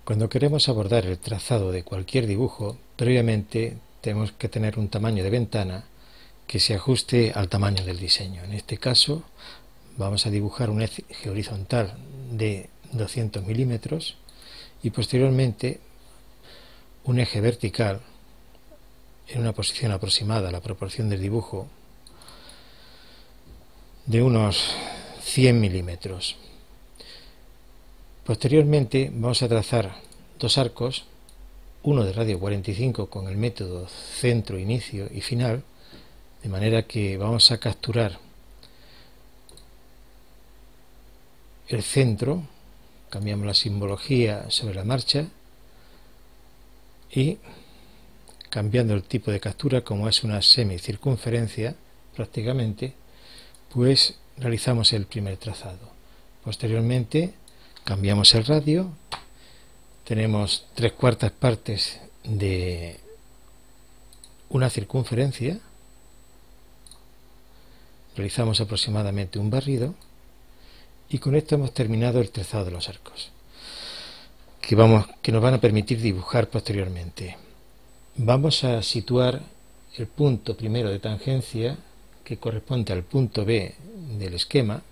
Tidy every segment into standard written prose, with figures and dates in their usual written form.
Cuando queremos abordar el trazado de cualquier dibujo, previamente tenemos que tener un tamaño de ventana que se ajuste al tamaño del diseño. En este caso vamos a dibujar un eje horizontal de 200 milímetros y posteriormente un eje vertical en una posición aproximada a la proporción del dibujo de unos 100 milímetros. Posteriormente vamos a trazar dos arcos, uno de radio 45 con el método centro, inicio y final, de manera que vamos a capturar el centro, cambiamos la simbología sobre la marcha y cambiando el tipo de captura, como es una semicircunferencia prácticamente, pues realizamos el primer trazado. Posteriormente cambiamos el radio, tenemos 3/4 partes de una circunferencia, realizamos aproximadamente un barrido y con esto hemos terminado el trazado de los arcos que nos van a permitir dibujar posteriormente. Vamos a situar el punto primero de tangencia que corresponde al punto B del esquema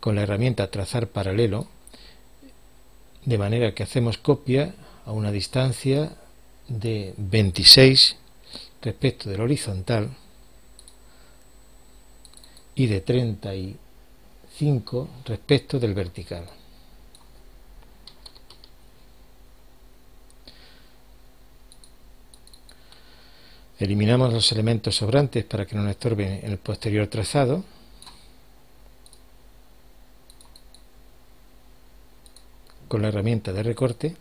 con la herramienta trazar paralelo, de manera que hacemos copia a una distancia de 26 respecto del horizontal y de 35 respecto del vertical. Eliminamos los elementos sobrantes para que no nos estorben en el posterior trazado. Con la herramienta de recorte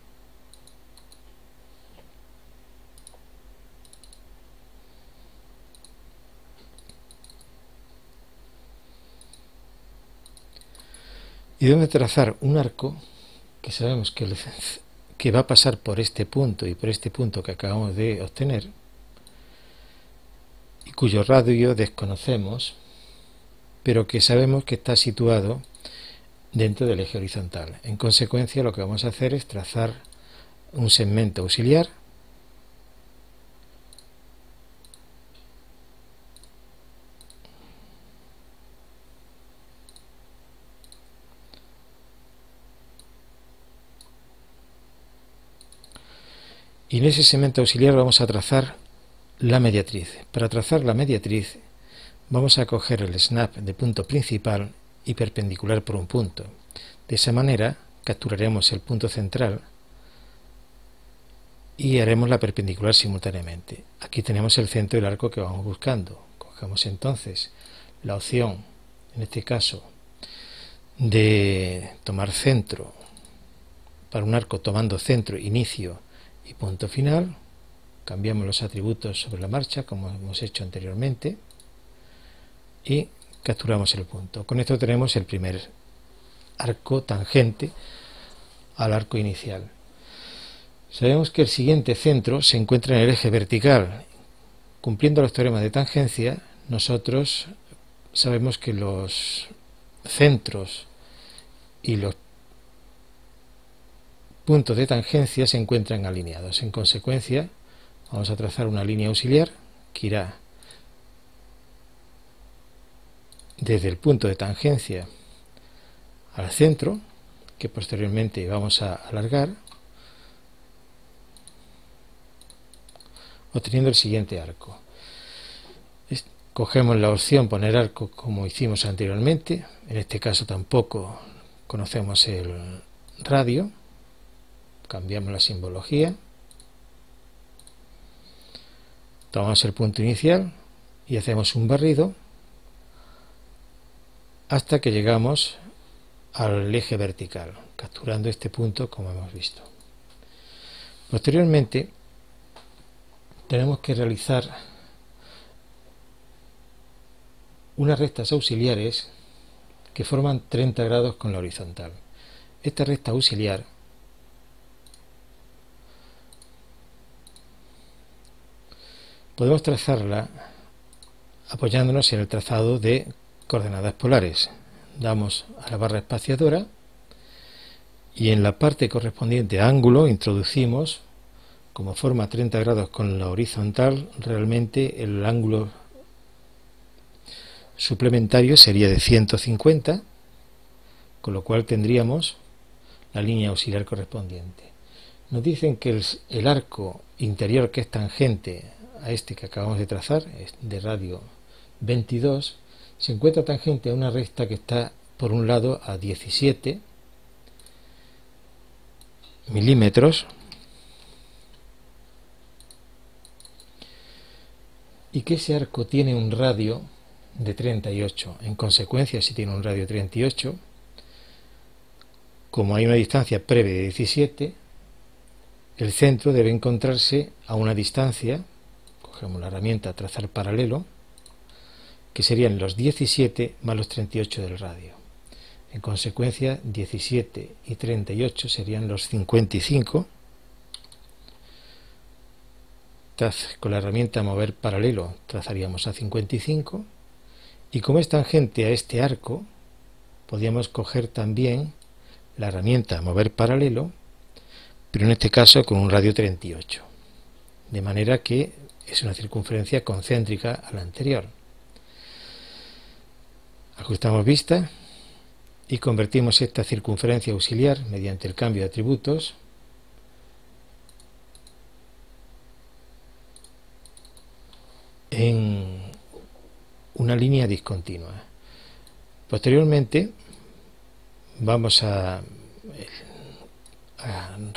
y debemos trazar un arco que sabemos que va a pasar por este punto y por este punto que acabamos de obtener y cuyo radio desconocemos, pero que sabemos que está situado dentro del eje horizontal. En consecuencia, lo que vamos a hacer es trazar un segmento auxiliar y en ese segmento auxiliar vamos a trazar la mediatriz. Para trazar la mediatriz vamos a coger el snap de punto principal y perpendicular por un punto. De esa manera capturaremos el punto central y haremos la perpendicular simultáneamente. Aquí tenemos el centro del arco que vamos buscando. Cogemos entonces la opción, en este caso, de tomar centro para un arco tomando centro, inicio y punto final. Cambiamos los atributos sobre la marcha como hemos hecho anteriormente y capturamos el punto. Con esto tenemos el primer arco tangente al arco inicial. Sabemos que el siguiente centro se encuentra en el eje vertical. Cumpliendo los teoremas de tangencia, nosotros sabemos que los centros y los puntos de tangencia se encuentran alineados. En consecuencia, vamos a trazar una línea auxiliar que irá desde el punto de tangencia al centro, que posteriormente vamos a alargar, obteniendo el siguiente arco. Cogemos la opción poner arco como hicimos anteriormente, en este caso tampoco conocemos el radio, cambiamos la simbología, tomamos el punto inicial y hacemos un barrido hasta que llegamos al eje vertical, capturando este punto como hemos visto. Posteriormente tenemos que realizar unas rectas auxiliares que forman 30 grados con la horizontal. Esta recta auxiliar podemos trazarla apoyándonos en el trazado de coordenadas polares. Damos a la barra espaciadora y en la parte correspondiente a ángulo introducimos, como forma 30 grados con la horizontal, realmente el ángulo suplementario sería de 150, con lo cual tendríamos la línea auxiliar correspondiente. Nos dicen que el arco interior, que es tangente a este que acabamos de trazar, es de radio 22, se encuentra tangente a una recta que está por un lado a 17 milímetros y que ese arco tiene un radio de 38. En consecuencia, si tiene un radio de 38, como hay una distancia previa de 17, el centro debe encontrarse a una distancia, cogemos la herramienta trazar paralelo, que serían los 17 más los 38 del radio. En consecuencia, 17 y 38 serían los 55. Con la herramienta mover paralelo trazaríamos a 55, y como es tangente a este arco, podríamos coger también la herramienta mover paralelo, pero en este caso con un radio 38, de manera que es una circunferencia concéntrica a la anterior. Ajustamos vista y convertimos esta circunferencia auxiliar mediante el cambio de atributos en una línea discontinua. Posteriormente vamos a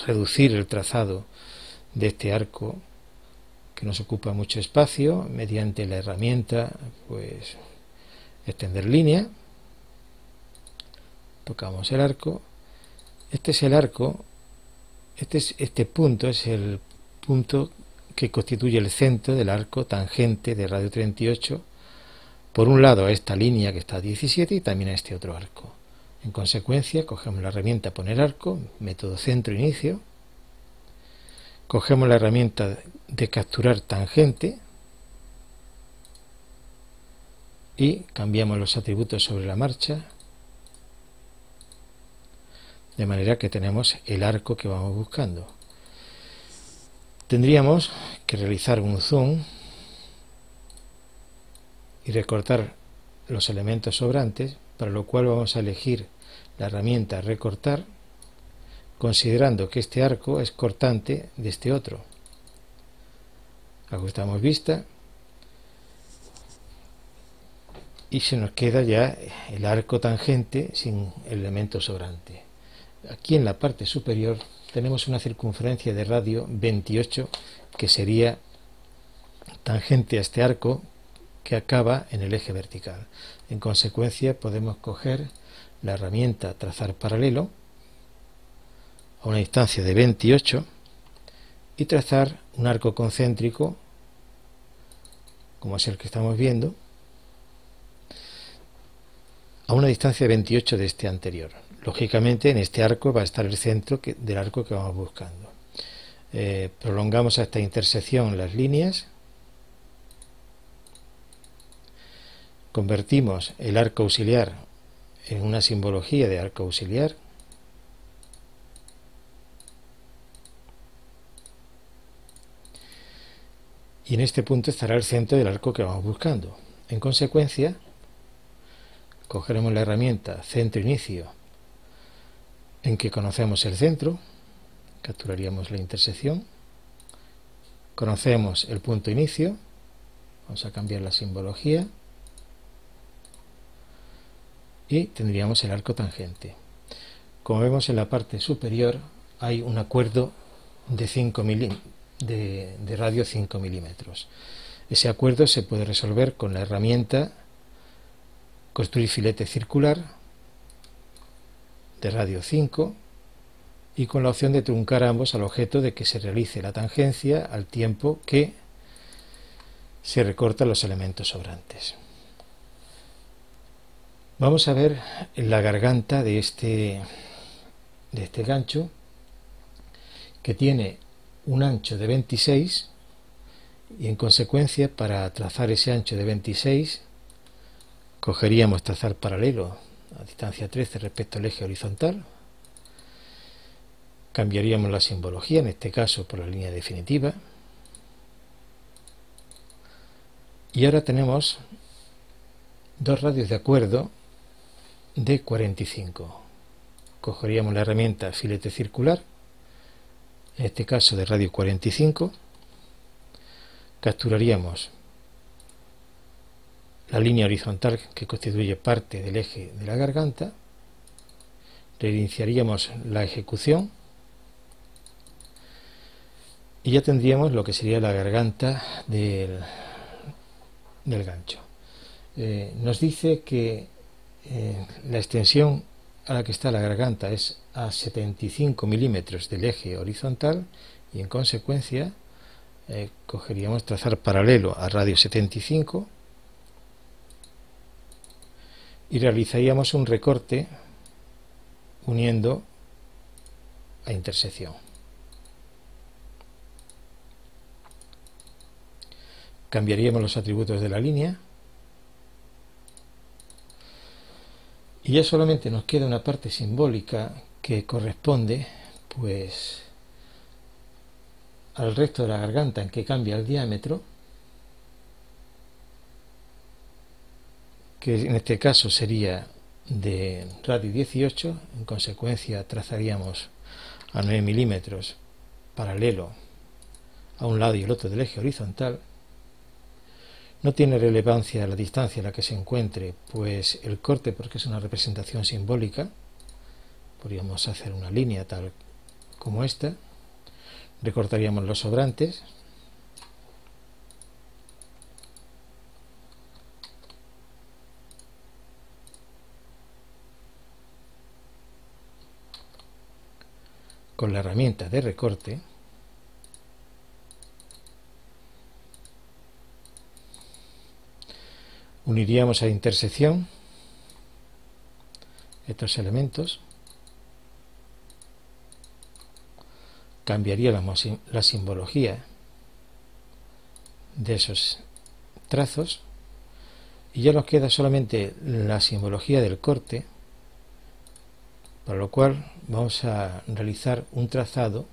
reducir el trazado de este arco, que nos ocupa mucho espacio, mediante la herramienta pues extender línea. Tocamos el arco. Este es el arco, este punto es el punto que constituye el centro del arco tangente de radio 38, por un lado a esta línea que está a 17 y también a este otro arco. En consecuencia, cogemos la herramienta poner arco, método centro-inicio, cogemos la herramienta de capturar tangente y cambiamos los atributos sobre la marcha, de manera que tenemos el arco que vamos buscando. Tendríamos que realizar un zoom y recortar los elementos sobrantes, para lo cual vamos a elegir la herramienta recortar, considerando que este arco es cortante de este otro. Ajustamos vista y se nos queda ya el arco tangente sin el elemento sobrante. Aquí en la parte superior tenemos una circunferencia de radio 28 que sería tangente a este arco que acaba en el eje vertical. En consecuencia, podemos coger la herramienta trazar paralelo a una distancia de 28 y trazar un arco concéntrico, como es el que estamos viendo, a una distancia de 28 de este anterior. Lógicamente, en este arco va a estar el centro del arco que vamos buscando. Prolongamos a esta intersección las líneas, convertimos el arco auxiliar en una simbología de arco auxiliar, y en este punto estará el centro del arco que vamos buscando. En consecuencia, cogeremos la herramienta centro-inicio, en que conocemos el centro, capturaríamos la intersección, conocemos el punto inicio, vamos a cambiar la simbología, y tendríamos el arco tangente. Como vemos en la parte superior hay un acuerdo de radio 5 milímetros. Ese acuerdo se puede resolver con la herramienta construir filete circular de radio 5 y con la opción de truncar ambos al objeto de que se realice la tangencia al tiempo que se recortan los elementos sobrantes. Vamos a ver la garganta de este gancho, que tiene un ancho de 26 y en consecuencia, para trazar ese ancho de 26 cogeríamos trazar paralelo a distancia 13 respecto al eje horizontal Cambiaríamos la simbología, en este caso por la línea definitiva. Y ahora tenemos dos radios de acuerdo de 45. Cogeríamos la herramienta filete circular, en este caso de radio 45, capturaríamos la línea horizontal que constituye parte del eje de la garganta, reiniciaríamos la ejecución y ya tendríamos lo que sería la garganta del gancho. Nos dice que la extensión a la que está la garganta es a 75 milímetros del eje horizontal y en consecuencia cogeríamos trazar paralelo a radio 75 y realizaríamos un recorte uniendo a intersección. Cambiaríamos los atributos de la línea y ya solamente nos queda una parte simbólica que corresponde pues al resto de la garganta, en que cambia el diámetro, que en este caso sería de radio 18, en consecuencia trazaríamos a 9 milímetros paralelo a un lado y el otro del eje horizontal. No tiene relevancia la distancia en la que se encuentre, pues el corte, porque es una representación simbólica, podríamos hacer una línea tal como esta, recortaríamos los sobrantes, con la herramienta de recorte, uniríamos a intersección estos elementos, cambiaría la simbología de esos trazos y ya nos queda solamente la simbología del corte, para lo cual vamos a realizar un trazado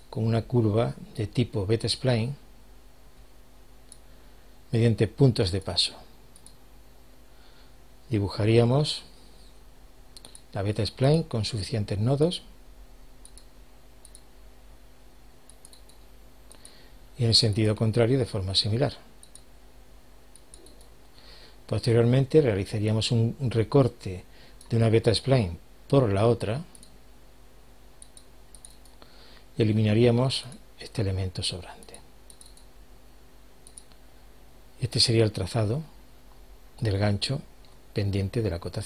con una curva de tipo beta-spline mediante puntos de paso. Dibujaríamos la beta-spline con suficientes nodos y en el sentido contrario de forma similar. Posteriormente realizaríamos un recorte de una beta-spline por la otra y eliminaríamos este elemento sobrante. Este sería el trazado del gancho pendiente de la acotación.